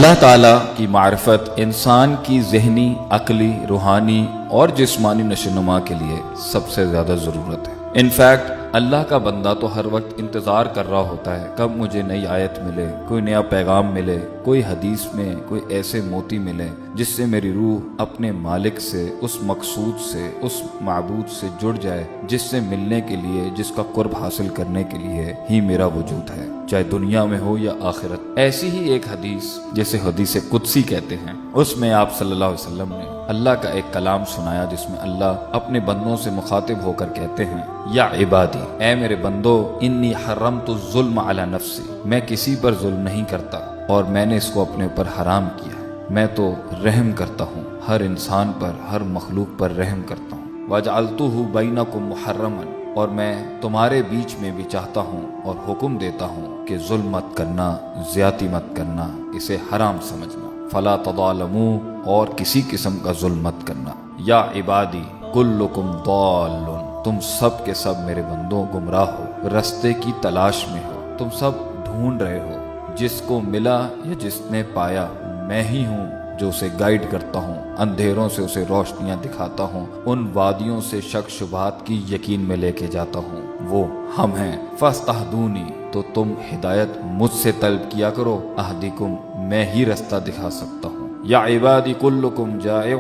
اللہ تعالیٰ کی معرفت انسان کی ذہنی، عقلی، روحانی اور جسمانی نشوونما کے لیے سب سے زیادہ ضرورت ہے۔ انفیکٹ اللہ کا بندہ تو ہر وقت انتظار کر رہا ہوتا ہے کب مجھے نئی آیت ملے، کوئی نیا پیغام ملے، کوئی حدیث میں کوئی ایسے موتی ملے جس سے میری روح اپنے مالک سے، اس مقصود سے، اس معبود سے جڑ جائے جس سے ملنے کے لیے، جس کا قرب حاصل کرنے کے لیے ہی میرا وجود ہے، چاہے دنیا میں ہو یا آخرت۔ ایسی ہی ایک حدیث جسے حدیث قدسی کہتے ہیں، اس میں آپ صلی اللہ علیہ وسلم نے اللہ کا ایک کلام سنایا جس میں اللہ اپنے بندوں سے مخاطب ہو کر کہتے ہیں، یا عبادی، اے میرے بندو، انی حرمت الظلم علی نفسی، میں کسی پر ظلم نہیں کرتا اور میں نے اس کو اپنے اوپر حرام کیا ہے، میں تو رحم کرتا ہوں، ہر انسان پر، ہر مخلوق پر رحم کرتا ہوں، وجعلتہ بینکم محرما، اور میں تمہارے بیچ میں بھی چاہتا ہوں اور حکم دیتا ہوں کہ ظلم مت کرنا، زیادتی مت کرنا، اسے حرام سمجھنا، فلا تظالموا، اور کسی قسم کا ظلم مت کرنا۔ یا عبادی کلکم ضال، تم سب کے سب میرے بندوں گمراہ ہو، رستے کی تلاش میں ہو، تم سب ڈھونڈ رہے ہو، جس کو ملا یا جس نے پایا میں ہی ہوں جو اسے گائیڈ کرتا ہوں، اندھیروں سے اسے روشنیاں دکھاتا ہوں، ان وادیوں سے شک شبہات کی یقین میں لے کے جاتا ہوں، وہ ہم ہیں۔ فاستہدونی، تو تم ہدایت مجھ سے طلب کیا کرو، اہدکم، میں ہی رستہ دکھا سکتا ہوں۔ یا عبادی کلکم جائع،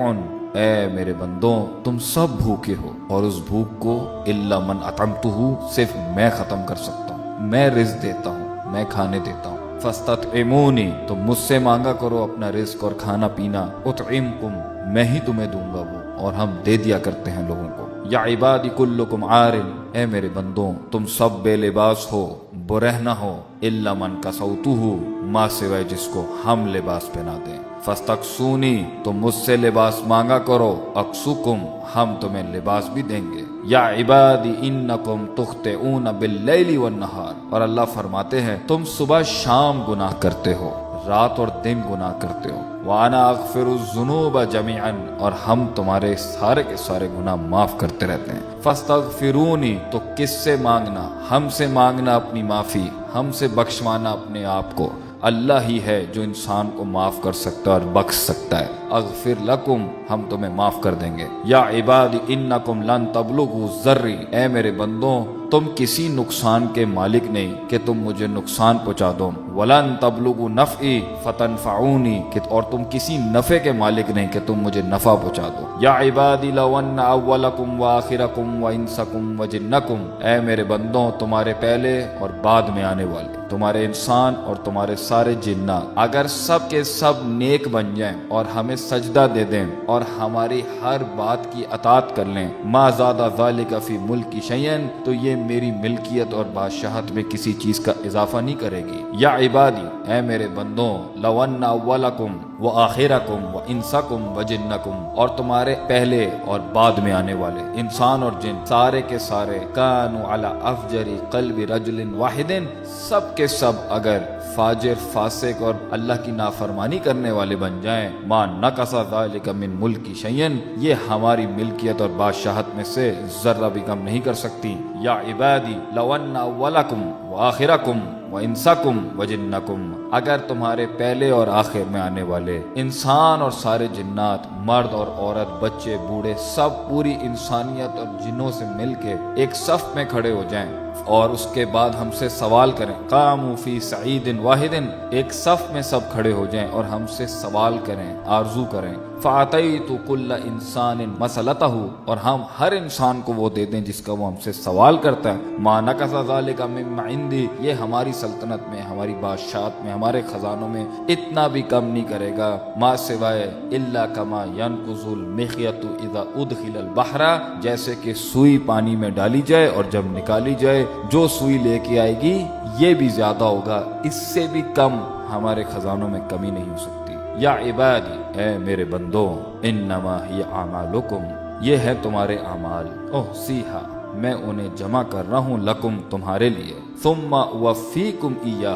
اے میرے بندوں تم سب بھوکے ہو، اور اس بھوک کو الا من اطعمتہ، صرف میں ختم کر سکتا ہوں، میں رزق دیتا ہوں، میں کھانے دیتا ہوں۔ فاستطعمونی، تو مجھ سے مانگا کرو اپنا رزق اور کھانا پینا، اطعمکم، میں ہی تمہیں دوں گا وہ، اور ہم دے دیا کرتے ہیں لوگوں کو۔ یا عبادی کلکم عار، اے میرے بندوں تم سب بے لباس ہو، برہنہ ہو، الا من کسوتہ، ماں سوائے جس کو ہم لباس پہنا دیں۔ فاستقسونی، تو مجھ سے لباس مانگا کرو، اقسکم، ہم تمہیں لباس بھی دیں گے۔ یا عبادی انکم تخطئون باللیل والنہار، اور اللہ فرماتے ہیں تم صبح شام گناہ کرتے ہو، رات اور دن گناہ کرتے ہو، وانا اغفر الذنوب جميعا، اور ہم تمہارے سارے کے سارے گناہ معاف کرتے رہتے ہیں۔ فاستغفرونی، تو کس سے مانگنا؟ ہم سے مانگنا اپنی معافی، ہم سے بخشوانا اپنے آپ کو، اللہ ہی ہے جو انسان کو معاف کر سکتا ہے اور بخش سکتا ہے۔ اغفر لکم، ہم تمہیں معاف کر دیں گے۔ یا عبادی انکم لن تبلغوا ضری، اے میرے بندوں تم کسی نقصان کے مالک نہیں کہ تم مجھے نقصان پہنچا دو، ولن تبلغوا نفعی فتنفعونی، اور تم کسی نفع کے مالک نہیں کہ تم مجھے نفع پہنچا دو۔ یا عبادی لو ان اولکم وآخرکم وانسکم وجنکم، اے میرے بندوں تمہارے پہلے اور بعد میں آنے والے، تمہارے انسان اور تمہارے سارے جنات، اگر سب کے سب نیک بن جائیں اور ہمیں سجدہ دے دیں اور ہماری ہر بات کی اطاعت کر لیں، ما زاد ذالک فی ملکی شیئا، تو یہ میری ملکیت اور بادشاہت میں کسی چیز کا اضافہ نہیں کرے گی۔ یا عبادی، اے میرے بندوں لو ان اولکم وآخرکم وانسکم وجنکم، اور تمہارے پہلے اور بعد میں آنے والے انسان اور جن، سارے کے سارے، کانوا علی افجر قلب رجل واحد، سب کے سب اگر فاجر، فاسق اور اللہ کی نافرمانی کرنے والے بن جائیں، ما نقص ذلک من ملکی شیئا، یہ ہماری ملکیت اور بادشاہت میں سے ذرہ بھی کم نہیں کر سکتی۔ یا عبادی لو ان اولکم وآخرکم وانسکم وجنکم، اگر تمہارے پہلے اور آخر میں آنے والے انسان اور سارے جنات، مرد اور عورت، بچے بوڑھے، سب پوری انسانیت اور جنوں سے مل کے ایک صف میں کھڑے ہو جائیں اور اس کے بعد ہم سے سوال کریں، قاموا فی صعید واحد، ایک صف میں سب کھڑے ہو جائیں اور ہم سے سوال کریں، آرزو کریں، فَأَعْطَيْتُ كُلَّ إِنسَانٍ مَسَأَلَتَهُ، اور ہم ہر انسان کو وہ دے دیں جس کا وہ ہم سے سوال کرتا ہے، مَا نَقَصَ ذَلِكَ مِمَّا عِندِي، یہ ہماری سلطنت میں، ہماری بادشاہت میں، ہمارے خزانوں میں اتنا بھی کم نہیں کرے گا، ما سوائے إِلَّا كَمَا يَنْقُصُ الْمِخْيَطُ إِذَا أُدْخِلَ الْبَحْرَ، جیسے کہ سوئی پانی میں ڈالی جائے اور جب نکالی جائے جو سوئی لے کے آئے گی یہ بھی زیادہ ہوگا، اس سے بھی کم ہمارے خزانوں میں کمی نہیں ہو سکتی۔ یا عبادی، اے میرے بندوں انما ہی اعمالکم، یہ ہے تمہارے اعمال، احصیھا، میں انہیں جمع کر رہا ہوں، لکم، تمہارے لیے، ثم اوفیکم ایھا،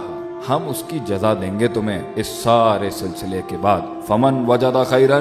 ہم اس کی جزا دیں گے تمہیں اس سارے سلسلے کے بعد۔ فمن وجد خیرا،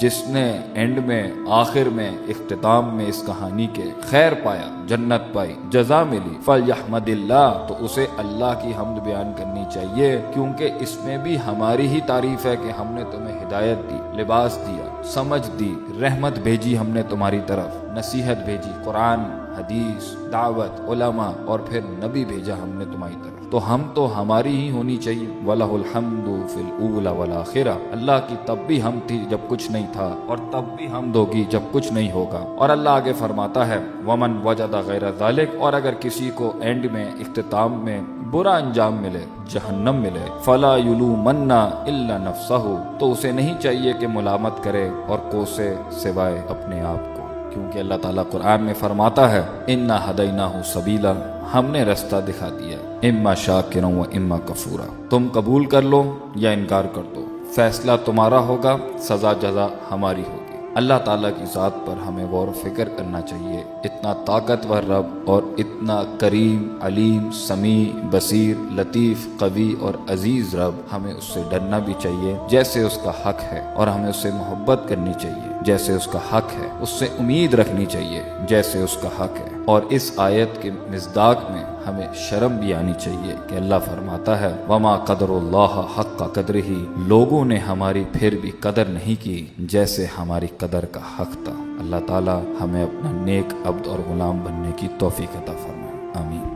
جس نے اینڈ میں آخر میں اختتام میں اس کہانی کے خیر پایا، جنت پائی، جزا ملی، فلیحمد اللہ، تو اسے اللہ کی حمد بیان کرنی چاہیے، کیونکہ اس میں بھی ہماری ہی تعریف ہے کہ ہم نے تمہیں ہدایت دی، لباس دیا، سمجھ دی، رحمت بھیجی ہم نے تمہاری طرف، نصیحت بھیجی، قرآن، حدیث، دعوت، علماء، اور پھر نبی بھیجا ہم نے تمہاری طرف، تو ہم تو ہماری ہی ہونی چاہیے۔ وَلَهُ الْحَمْدُ فِي الْأُولَى وَالْآخِرَةِ، اللہ کی تب بھی ہم تھی جب کچھ نہیں تھا، اور تب بھی حمد ہوگی جب کچھ نہیں ہوگا۔ اور اللہ آگے فرماتا ہے وَمَنْ وَجَدَ غَيْرَ ذَلِكَ، اور اگر کسی کو اینڈ میں، اختتام میں برا انجام ملے، جہنم ملے، فَلَا يُلُومَنَّ إِلَّا نَفْسَهُ، تو اسے نہیں چاہیے کہ ملامت کرے اور کوسے سوائے اپنے آپ کو، کیونکہ اللہ تعالیٰ قرآن میں فرماتا ہے اِنَّا هَدَيْنَاهُ سَبِيلًا، ہم نے رستہ دکھا دیا، اما شاکرا و اما کفورا، تم قبول کر لو یا انکار کر دو، فیصلہ تمہارا ہوگا، سزا جزا ہماری ہوگی۔ اللہ تعالیٰ کی ذات پر ہمیں غور و فکر کرنا چاہیے، اتنا طاقتور رب اور اتنا کریم، علیم، سمیع، بصیر، لطیف، قوی اور عزیز رب، ہمیں اس سے ڈرنا بھی چاہیے جیسے اس کا حق ہے، اور ہمیں اس سے محبت کرنی چاہیے جیسے اس کا حق ہے، اس سے امید رکھنی چاہیے جیسے اس کا حق ہے۔ اور اس آیت کے مصداق میں ہمیں شرم بھی آنی چاہیے کہ اللہ فرماتا ہے وَمَا قَدْرُ اللَّهَ حَقَّ قَدْرِهِ، لوگوں نے ہماری پھر بھی قدر نہیں کی جیسے ہماری قدر کا حق تھا۔ اللہ تعالی ہمیں اپنا نیک عبد اور غلام بننے کی توفیق عطا فرمائے، آمین۔